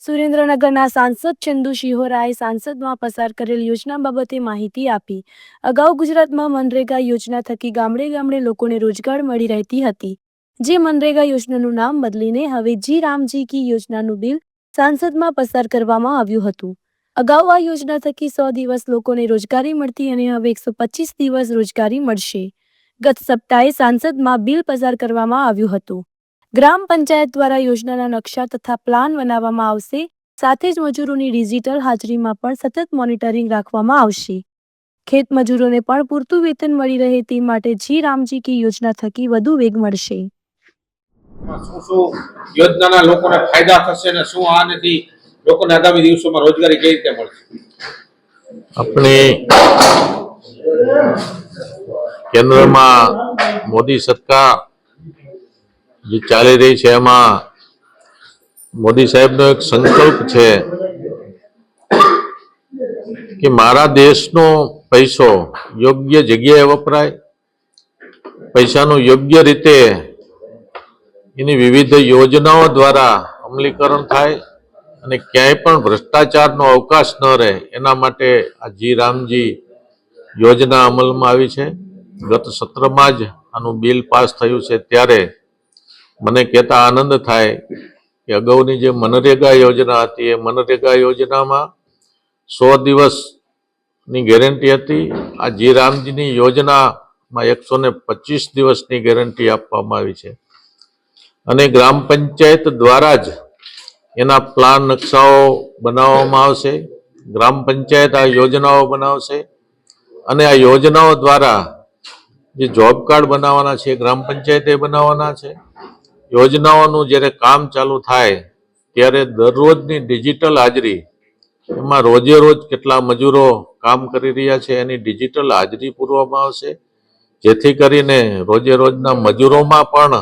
સુરેન્દ્રનગરના સાંસદ ચંદુ શિહોરાએ સાંસદમાં પસાર કરેલ યોજના બાબતે માહિતી આપી। અગાઉ ગુજરાતમાં મનરેગા યોજના થકી ગામડે ગામડે લોકોને રોજગાર મળી રહેતી હતી, જે મનરેગા યોજનાનું નામ બદલીને હવે જી રામજી કી યોજનાનું બિલ સાંસદમાં પસાર કરવામાં આવ્યું હતું। અગાઉ આ યોજના થકી 100 દિવસ લોકોને રોજગારી મળતી અને હવે 125 દિવસ રોજગારી મળશે। ગત સપ્તાહે સાંસદમાં બિલ પસાર કરવામાં આવ્યું હતું। ગ્રામ પંચાયત દ્વારા યોજનાના નકશા તથા પ્લાન બનાવવામાં આવશે, સાથે જ મજૂરોની ડિજિટલ હાજરીમાં પણ સતત મોનિટરિંગ રાખવામાં આવશે। ખેત મજૂરોને પણ પૂરતું વેતન મળી રહે તે માટે જી રામજી કી યોજના થકી વધુ વેગ મળશે। યોજનાના લોકોને ફાયદા થશે અને શું આનાથી લોકોને આગામી દિવસોમાં રોજગારી કઈ રીતે મળશે? આપણે કેન્દ્રમાં મોદી સરકાર જે ચાલી રહી છે એમાં મોદી સાહેબનો એક સંકલ્પ છે કે મારા દેશનો પૈસો યોગ્ય જગ્યાએ વપરાય, પૈસાનો યોગ્ય રીતે એની વિવિધ યોજનાઓ દ્વારા અમલીકરણ થાય અને ક્યાંય પણ ભ્રષ્ટાચારનો અવકાશ ન રહે એના માટે આ જી રામજી યોજના અમલમાં આવી છે। ગત સત્રમાં જ આનું બિલ પાસ થયું છે, ત્યારે મને કહેતા આનંદ થાય કે અગાઉની જે મનરેગા યોજના હતી એ મનરેગા યોજનામાં 100 દિવસની ગેરંટી હતી। આ જી રામજીની યોજનામાં 125 દિવસની ગેરંટી આપવામાં આવી છે અને ગ્રામ પંચાયત દ્વારા જ એના પ્લાન નકશાઓ બનાવવામાં આવશે। ગ્રામ પંચાયત આ યોજનાઓ બનાવશે અને આ યોજનાઓ દ્વારા જે જોબ કાર્ડ બનાવવાના છે ગ્રામ પંચાયતે બનાવવાના છે। યોજનાઓનું જ્યારે કામ ચાલુ થાય ત્યારે દરરોજની ડિજિટલ હાજરી, એમાં રોજે રોજ કેટલા મજૂરો કામ કરી રહ્યા છે એની ડિજિટલ હાજરી પૂરવામાં આવશે, જેથી કરીને રોજે રોજના મજૂરોમાં પણ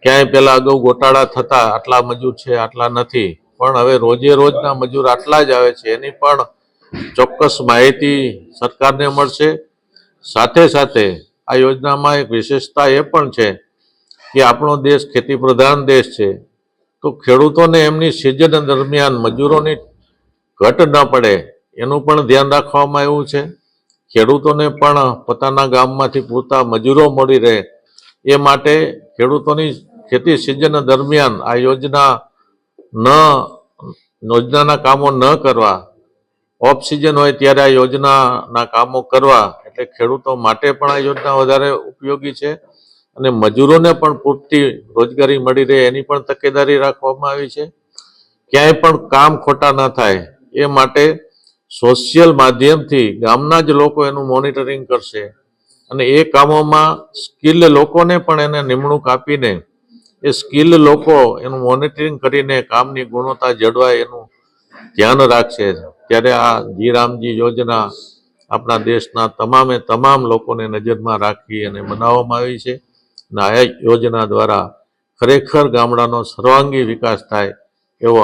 ક્યાંય પહેલા અગાઉ ગોટાળા થતા આટલા મજૂર છે આટલા નથી, પણ હવે રોજે રોજના મજૂર આટલા જ આવે છે એની પણ ચોક્કસ માહિતી સરકારને મળશે। સાથે સાથે આ યોજનામાં એક વિશેષતા એ પણ છે કે આપણો દેશ ખેતી પ્રધાન દેશ છે, તો ખેડૂતોને એમની સિઝન દરમિયાન મજૂરોની ઘટ ન પડે એનું પણ ધ્યાન રાખવામાં આવ્યું છે। ખેડૂતોને પણ પોતાના ગામમાંથી પૂરતા મજૂરો મળી રહે એ માટે ખેડૂતોની ખેતી સિઝન દરમિયાન આ યોજનાના કામો ન કરવા, ઓફ સિઝન હોય ત્યારે આ યોજનાના કામો કરવા, એટલે ખેડૂતો માટે પણ આ યોજના વધારે ઉપયોગી છે અને મજૂરોને પણ પૂરતી રોજગારી મળી રહે એની પણ તકેદારી રાખવામાં આવી છે। ક્યાંય પણ કામ ખોટા ન થાય એ માટે સોશિયલ માધ્યમથી ગામના જ લોકો એનું મોનિટરિંગ કરશે અને એ કામોમાં સ્કિલ્ડ લોકોને પણ એને નિમણૂક આપીને એ સ્કિલ્ડ લોકો એનું મોનિટરિંગ કરીને કામની ગુણવત્તા જળવાય એનું ધ્યાન રાખશે। ત્યારે આ જી રામજી યોજના આપણા દેશના તમામે તમામ લોકોને નજરમાં રાખી અને બનાવવામાં આવી છે અને આ યોજના દ્વારા ખરેખર ગામડાનો સર્વાંગી વિકાસ થાય